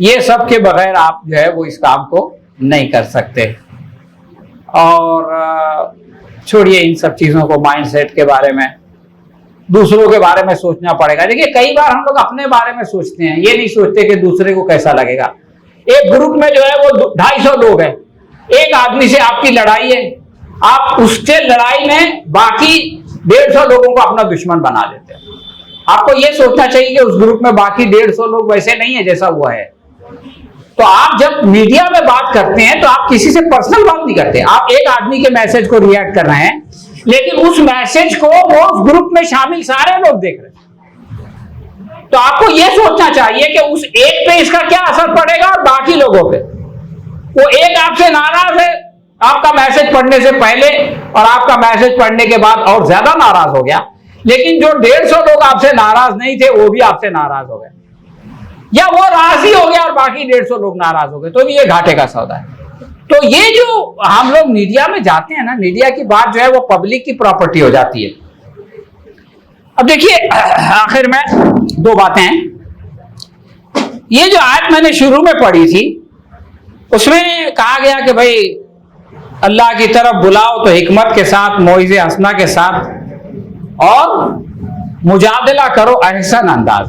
ये सब के बगैर आप जो है वो इस काम को नहीं कर सकते। और छोड़िए इन सब चीज़ों को, माइंडसेट के बारे में, दूसरों के बारे में सोचना पड़ेगा। देखिए कई बार हम लोग अपने बारे में सोचते हैं, ये नहीं सोचते कि दूसरे को कैसा लगेगा। एक ग्रुप में जो है वो 250 लोग हैं, एक आदमी से आपकी लड़ाई है, आप उससे लड़ाई में बाकी 150 लोगों को अपना दुश्मन बना देते हैं। आपको ये सोचना चाहिए कि उस ग्रुप में बाकी 150 लोग वैसे नहीं है जैसा हुआ है। तो आप जब मीडिया में बात करते हैं तो आप किसी से पर्सनल बात नहीं करते, आप एक आदमी के मैसेज को रिएक्ट कर रहे हैं, लेकिन उस मैसेज को वो उस ग्रुप में शामिल सारे लोग देख रहे हैं। तो आपको यह सोचना चाहिए कि उस एक पे इसका क्या असर पड़ेगा और बाकी लोगों पे। वो एक आपसे नाराज है आपका मैसेज पढ़ने से पहले और आपका मैसेज पढ़ने के बाद और ज्यादा नाराज हो गया, लेकिन जो 150 लोग आपसे नाराज नहीं थे वो भी आपसे नाराज हो गए, या वो राजी हो गया और बाकी 150 लोग नाराज हो गए, तो भी ये घाटे का सौदा है। तो ये जो हम लोग मीडिया में जाते हैं ना, मीडिया की बात जो है वो पब्लिक की प्रॉपर्टी हो जाती है। अब देखिए आखिर में 2 बातें हैं। ये जो आयत मैंने शुरू में पढ़ी थी उसमें कहा गया कि भाई अल्लाह की तरफ बुलाओ तो हिकमत के साथ, मौइज़े हसना के साथ और मुजादला करो अहसन अंदाज।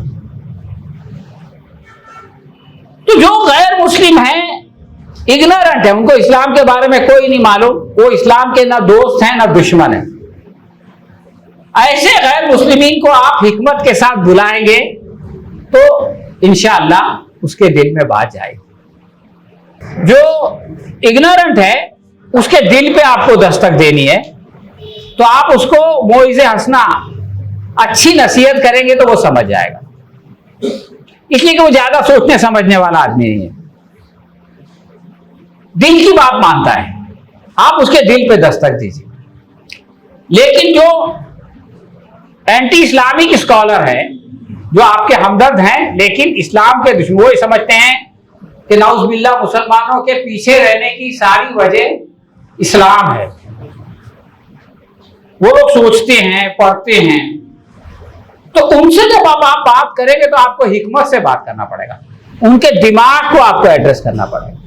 तो जो गैर मुस्लिम हैं, इग्नोरेंट है, उनको इस्लाम के बारे में कोई नहीं मालूम, वो इस्लाम के ना दोस्त हैं ना दुश्मन हैं, ऐसे गैर मुस्लिमीन को आप हिकमत के साथ बुलाएंगे तो इंशाअल्लाह उसके दिल में बात जाएगी। जो इग्नोरेंट है उसके दिल पे आपको दस्तक देनी है, तो आप उसको मौइज़े हंसना, अच्छी नसीहत करेंगे तो वो समझ जाएगा, इसलिए कि वो ज्यादा सोचने समझने वाला आदमी नहीं है, दिल की बात मानता है। आप उसके दिल पे दस्तक दीजिए। लेकिन जो एंटी इस्लामिक स्कॉलर है, जो आपके हमदर्द हैं लेकिन इस्लाम के दुश्मन, वो समझते हैं कि नाउज़ुबिल्लाह मुसलमानों के पीछे रहने की सारी वजह इस्लाम है। वो लोग सोचते हैं, पढ़ते हैं, तो उनसे जब आप बात करेंगे तो आपको हिकमत से बात करना पड़ेगा, उनके दिमाग को आपको एड्रेस करना पड़ेगा।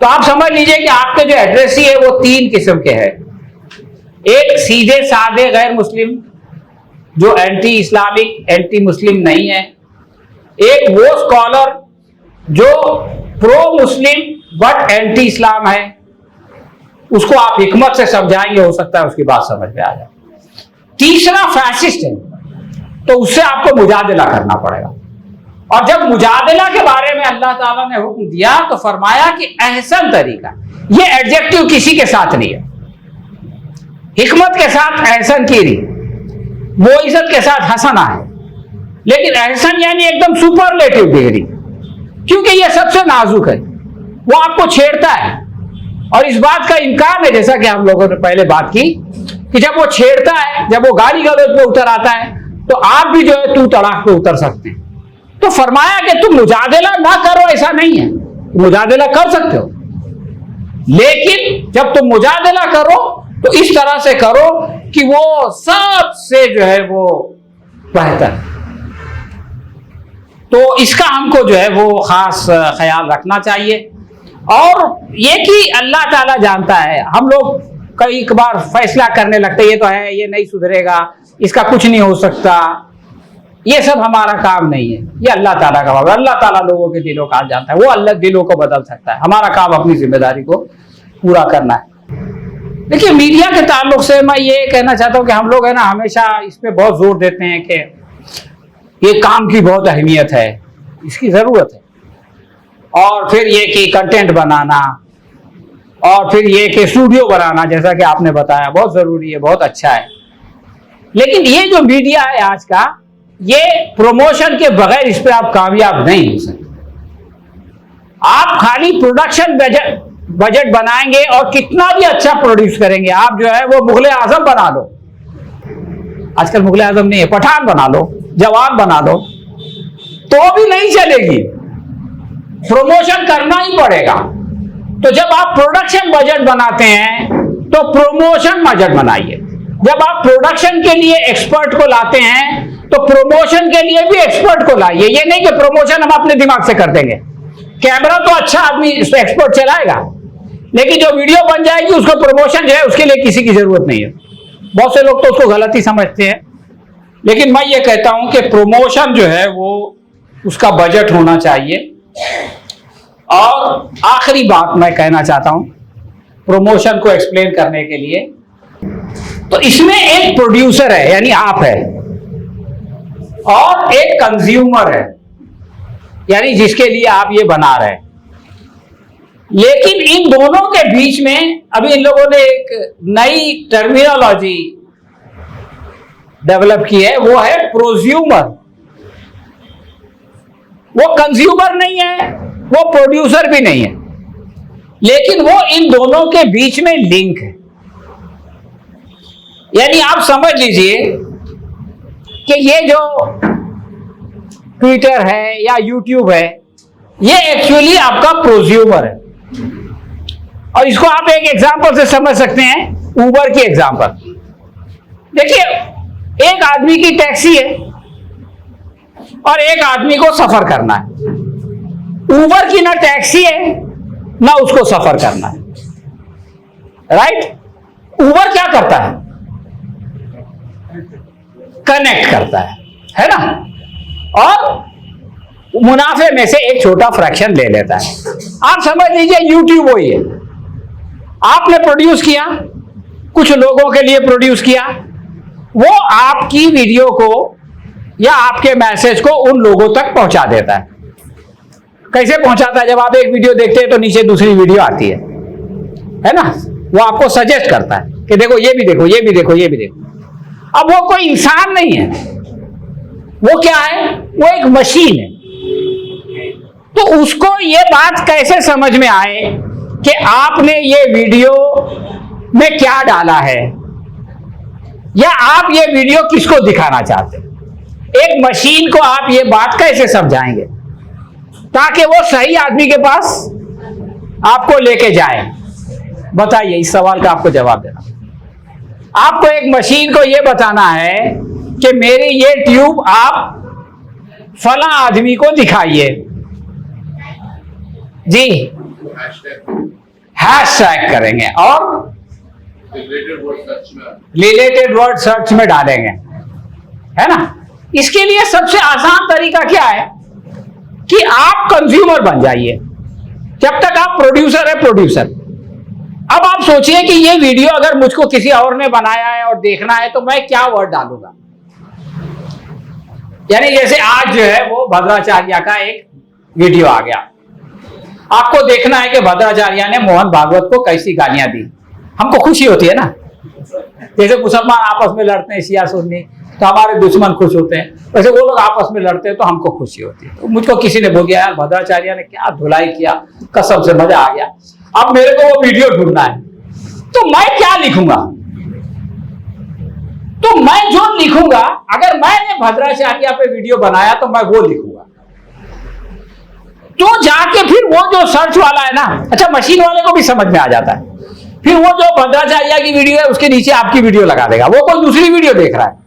तो आप समझ लीजिए कि आपके जो एड्रेसी है वो 3 किस्म के हैं। एक सीधे साधे गैर मुस्लिम जो एंटी इस्लामिक, एंटी मुस्लिम नहीं है। एक वो स्कॉलर जो प्रो मुस्लिम बट एंटी इस्लाम है, उसको आप हिकमत से समझाएंगे, हो सकता है उसकी बात समझ में आ जाए। तीसरा फैसिस्ट है, तो उससे आपको मुजादला करना पड़ेगा। और जब मुजादला के बारे में अल्लाह ताला ने हुक्म दिया तो फरमाया कि एहसन तरीका, ये एडजेक्टिव किसी के साथ नहीं है। हिकमत के साथ एहसन की रही, मोइज़त के साथ हसना है, लेकिन एहसन यानी एकदम सुपरलेटिव डिग्री, क्योंकि ये सबसे नाजुक है, वो आपको छेड़ता है। और इस बात का इम्कान है, जैसा कि हम लोगों ने पहले बात की, कि जब वो छेड़ता है, जब वो गाली गलौज पे उतर आता है, तो आप भी जो है तू तड़ाक पे उतर सकते हैं। तो फरमाया कि तुम मुजादला ना करो, ऐसा नहीं है, मुजादला कर सकते हो, लेकिन जब तुम मुजादला करो तो इस तरह से करो कि वो सबसे जो है वो बेहतर। तो इसका हमको जो है वो खास ख्याल रखना चाहिए। और ये कि अल्लाह ताला जानता है। हम लोग कई बार फैसला करने लगते ये तो है, ये नहीं सुधरेगा, इसका कुछ नहीं हो सकता। ये सब हमारा काम नहीं है, ये अल्लाह ताला का काम है। अल्लाह ताला लोगों के दिलों का जानता है, वो अल्लाह दिलों को बदल सकता है। हमारा काम अपनी जिम्मेदारी को पूरा करना है। देखिए, मीडिया के ताल्लुक से मैं ये कहना चाहता हूँ कि हम लोग है ना हमेशा इस पे बहुत जोर देते हैं कि ये काम की बहुत अहमियत है, इसकी जरूरत है, और फिर ये कि कंटेंट बनाना, और फिर ये कि स्टूडियो बनाना, जैसा कि आपने बताया, बहुत जरूरी है, बहुत अच्छा है। लेकिन ये जो मीडिया है आज का, ये प्रमोशन के बगैर इस पे आप कामयाब नहीं हो सकते। आप खाली प्रोडक्शन बजट बनाएंगे और कितना भी अच्छा प्रोड्यूस करेंगे, आप जो है वो मुगले आजम बना लो, आजकल मुगले आजम नहीं है, पठान बना लो, जवान बना लो, तो भी नहीं चलेगी, प्रमोशन करना ही पड़ेगा। तो जब आप प्रोडक्शन बजट बनाते हैं तो प्रमोशन बजट बनाइए। जब आप प्रोडक्शन के लिए एक्सपर्ट को लाते हैं तो प्रमोशन के लिए भी एक्सपर्ट को लाइए। ये नहीं कि प्रमोशन हम अपने दिमाग से कर देंगे। कैमरा तो अच्छा आदमी एक्सपर्ट चलाएगा, लेकिन जो वीडियो बन जाएगी उसको प्रमोशन जो है उसके लिए किसी की जरूरत नहीं है। बहुत से लोग तो उसको गलत ही समझते हैं, लेकिन मैं ये कहता हूं कि प्रमोशन जो है वो उसका बजट होना चाहिए। और आखिरी बात मैं कहना चाहता हूं प्रमोशन को एक्सप्लेन करने के लिए, तो इसमें एक प्रोड्यूसर है यानी आप है, और एक कंज्यूमर है यानी जिसके लिए आप ये बना रहे हैं। लेकिन इन दोनों के बीच में अभी इन लोगों ने एक नई टर्मिनोलॉजी डेवलप की है, वो है प्रोज्यूमर। वो कंज्यूमर नहीं है, वो प्रोड्यूसर भी नहीं है, लेकिन वो इन दोनों के बीच में लिंक है। यानी आप समझ लीजिए कि ये जो ट्विटर है या यूट्यूब है, ये एक्चुअली आपका प्रोज्यूमर है। और इसको आप एक एग्जांपल से समझ सकते हैं, उबर की एग्जांपल। देखिए, एक आदमी की टैक्सी है और एक आदमी को सफर करना है। उबर की ना टैक्सी है ना उसको सफर करना है, राइट। उबर क्या करता है? कनेक्ट करता है ना, और मुनाफे में से एक छोटा फ्रैक्शन ले लेता है। आप समझ लीजिए यूट्यूब वही है। आपने प्रोड्यूस किया, कुछ लोगों के लिए प्रोड्यूस किया, वो आपकी वीडियो को या आपके मैसेज को उन लोगों तक पहुंचा देता है। कैसे पहुंचाता है? जब आप एक वीडियो देखते हैं तो नीचे दूसरी वीडियो आती है ना, वो आपको सजेस्ट करता है कि देखो ये भी देखो, ये भी देखो, ये भी देखो। अब वो कोई इंसान नहीं है, वो क्या है? वो एक मशीन है। तो उसको ये बात कैसे समझ में आए कि आपने ये वीडियो में क्या डाला है, या आप ये वीडियो किसको दिखाना चाहते हैं? एक मशीन को आप ये बात कैसे समझाएंगे ताकि वो सही आदमी के पास आपको लेके जाए? बताइए, इस सवाल का आपको जवाब देना। आपको एक मशीन को ये बताना है कि मेरी ये ट्यूब आप फला आदमी को दिखाइए जी, हैशटैग करेंगे और रिलेटेड वर्ड सर्च में डालेंगे, है ना। इसके लिए सबसे आसान तरीका क्या है कि आप कंज्यूमर बन जाइए, जब तक आप प्रोड्यूसर है प्रोड्यूसर। अब आप सोचिए कि ये वीडियो अगर मुझको किसी और ने बनाया है और देखना है तो मैं क्या वर्ड डालूंगा। यानी जैसे आज जो है वो भद्राचार्य का एक वीडियो आ गया, आपको देखना है कि भद्राचार्य ने मोहन भागवत को कैसी गालियां दी। हमको खुशी होती है ना, जैसे मुसलमान आपस में लड़ते हैं शिया सुन्नी तो हमारे दुश्मन खुश होते हैं, वैसे वो लोग आपस में लड़ते हैं तो हमको खुशी होती है। तो मुझको किसी ने बोल दिया यार भद्राचार्य ने क्या धुलाई किया, कसम से मजा आ गया, अब मेरे को वो वीडियो ढूंढना है, तो मैं क्या लिखूंगा? तो मैं जो लिखूंगा, अगर मैंने भद्राचार्य पे वीडियो बनाया तो मैं वो लिखूंगा। तो जाके फिर वो जो सर्च वाला है ना, अच्छा मशीन वाले को भी समझ में आ जाता है, फिर वो जो भद्राचार्य की वीडियो है उसके नीचे आपकी वीडियो लगा देगा। वो कोई दूसरी वीडियो देख रहा है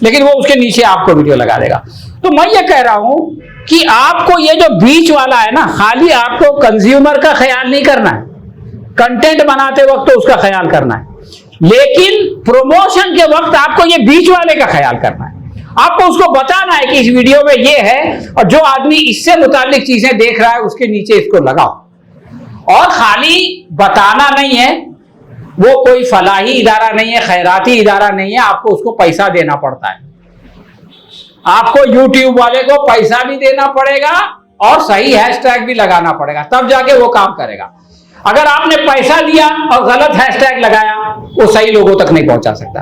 लेकिन वो उसके नीचे आपको वीडियो लगा देगा। तो मैं ये कह रहा हूं कि आपको ये जो बीच वाला है ना, खाली आपको कंज्यूमर का ख्याल नहीं करना है, कंटेंट बनाते वक्त तो उसका ख्याल करना है, लेकिन प्रमोशन के वक्त आपको ये बीच वाले का ख्याल करना है। आपको उसको बताना है कि इस वीडियो में ये है, और जो आदमी इससे मुतालिक चीजें देख रहा है उसके नीचे इसको लगाओ। और खाली बताना नहीं है, वो कोई फलाही इदारा नहीं है, खैराती इदारा नहीं है, आपको उसको पैसा देना पड़ता है। आपको यूट्यूब वाले को पैसा भी देना पड़ेगा और सही हैशटैग भी लगाना पड़ेगा, तब जाके वो काम करेगा। अगर आपने पैसा दिया और गलत हैशटैग लगाया, वो सही लोगों तक नहीं पहुंचा सकता।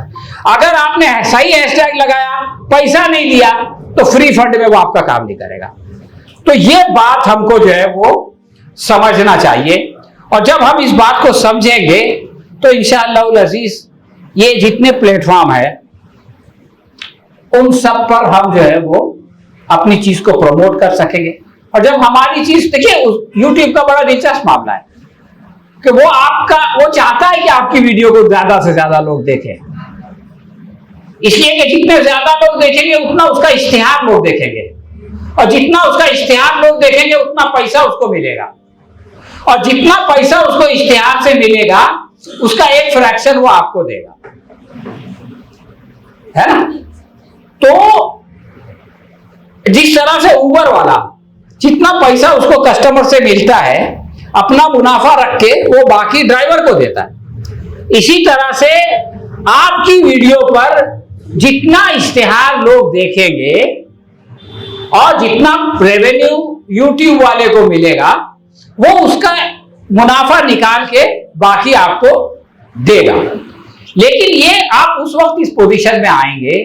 अगर आपने सही हैशटैग लगाया, पैसा नहीं दिया, तो फ्री फंड में वो आपका काम नहीं करेगा। तो ये बात हमको जो है वो समझना चाहिए, और जब हम इस बात को समझेंगे तो इंशाअल्लाह अजीज ये जितने प्लेटफॉर्म है उन सब पर हम जो है वो अपनी चीज को प्रमोट कर सकेंगे। और जब हमारी चीज, देखिए यूट्यूब का बड़ा दिलचस्प मामला है कि वो चाहता है कि आपकी वीडियो को ज्यादा से ज्यादा लोग देखें, इसलिए कि जितने ज्यादा लोग देखेंगे उतना उसका इश्तिहार लोग देखेंगे, और जितना उसका इश्तिहार लोग देखेंगे उतना पैसा उसको मिलेगा, और जितना पैसा उसको इश्तिहार से मिलेगा उसका एक फ्रैक्शन वो आपको देगा, है ना। तो जिस तरह से उबर वाला जितना पैसा उसको कस्टमर से मिलता है, अपना मुनाफा रख के वो बाकी ड्राइवर को देता है, इसी तरह से आपकी वीडियो पर जितना इश्तिहार लोग देखेंगे और जितना रेवेन्यू यूट्यूब वाले को मिलेगा, वो उसका मुनाफा निकाल के बाकी आपको देगा। लेकिन ये आप उस वक्त इस पोजीशन में आएंगे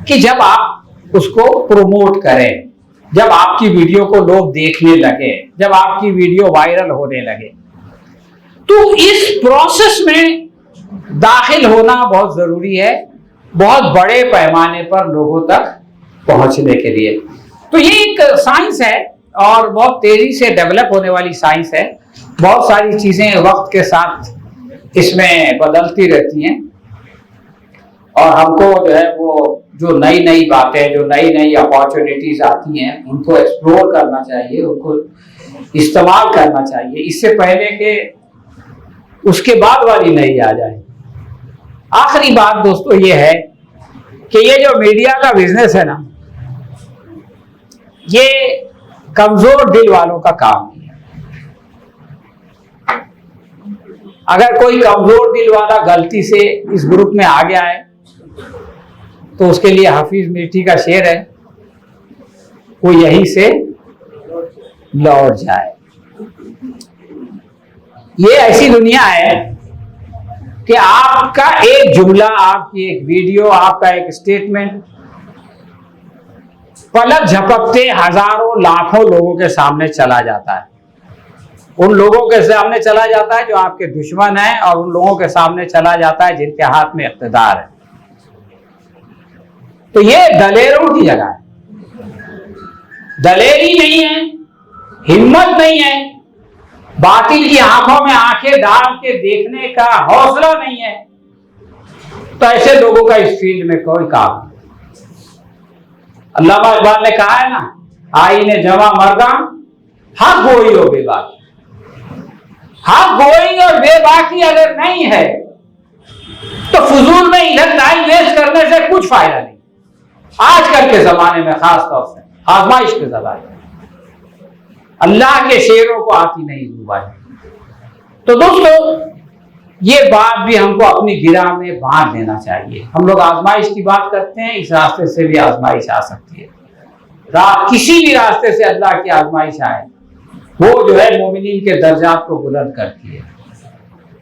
कि जब आप उसको प्रमोट करें, जब आपकी वीडियो को लोग देखने लगे, जब आपकी वीडियो वायरल होने लगे। तो इस प्रोसेस में दाखिल होना बहुत जरूरी है, बहुत बड़े पैमाने पर लोगों तक पहुंचने के लिए। तो ये एक साइंस है और बहुत तेजी से डेवलप होने वाली साइंस है। बहुत सारी चीजें वक्त के साथ इसमें बदलती रहती हैं, और हमको जो है वो जो नई नई बातें, जो नई नई अपॉर्चुनिटीज आती हैं, उनको एक्सप्लोर करना चाहिए, उनको इस्तेमाल करना चाहिए, इससे पहले कि उसके बाद वाली नई आ जाए। आखिरी बात दोस्तों ये है कि ये जो मीडिया का बिजनेस है ना, ये कमजोर दिल वालों का काम नहीं है। अगर कोई कमजोर दिल वाला गलती से इस ग्रुप में आ गया है तो उसके लिए हाफिज मीठी का शेर है, वो यहीं से लौट जाए। ये ऐसी दुनिया है कि आपका एक जुमला, आपकी एक वीडियो, आपका एक स्टेटमेंट पलक झपकते हजारों लाखों लोगों के सामने चला जाता है। उन लोगों के सामने चला जाता है जो आपके दुश्मन हैं, और उन लोगों के सामने चला जाता है जिनके हाथ में इख्तिदार है। तो ये दलेरों की जगह है, दलेरी नहीं है, हिम्मत नहीं है, बातिल की आंखों में आंखें डाल के देखने का हौसला नहीं है, तो ऐसे लोगों का इस फील्ड में कोई काम नहीं। अल्लामा इकबाल ने कहा है ना, आईने जमा मर्दा हक गोई और बेबाकी। हक गोई और बेबाकी अगर नहीं है तो फजूल में इधर टाइम वेस्ट करने से कुछ फायदा नहीं। आजकल के जमाने में खास तौर से आजमाइश के जमाने में अल्लाह के शेरों को आती नहीं डूबाई। तो दोस्तों ये बात भी हमको अपनी गिरह में बांध देना चाहिए। हम लोग आजमाइश की बात करते हैं, इस रास्ते से भी आजमाइश आ सकती है। किसी भी रास्ते से अल्लाह की आजमाइश आए, वो जो है मोमिनीन के दर्जात को बुलंद करती है,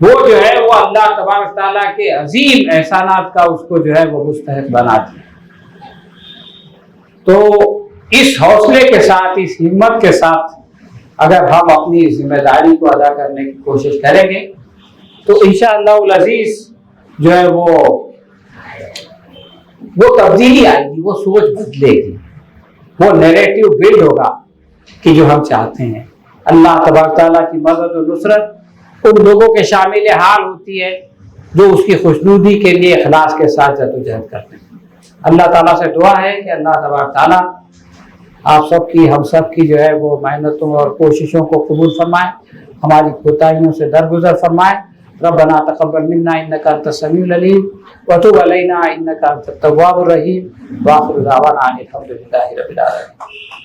वो जो है वो अल्लाह तबारक तआला के अजीम एहसानात का उसको जो है वो मुस्तहिक बनाती है। तो इस हौसले के साथ, इस हिम्मत के साथ अगर हम अपनी जिम्मेदारी को अदा करने की कोशिश करेंगे तो इंशाअल्लाह अज़ीज़ जो है वो तब्दीली आएगी, वो सोच बदलेगी, वो नैरेटिव बिल्ड होगा कि जो हम चाहते हैं। अल्लाह तबारक तआला की मदद और नुसरत उन लोगों के शामिल हाल होती है जो उसकी खुशनूदी के लिए इखलास के साथ जद्दोजहद करते हैं। अल्लाह ताला से दुआ है कि अल्लाह तबारक तआला आप सबकी हम सब की जो है वो मेहनतों और कोशिशों को कबूल फरमाए, हमारी कोताहियों से दरगुजर फरमाए। रब्बना तक़ब्बल मिन्ना इन्नका अंतस समीउल अलीम व तुब अलैना इन्नका अंतत तव्वाबुर रहीम व आखिरु दावाना अनिल हम्दुलिल्लाहि रब्बिल आलमीन।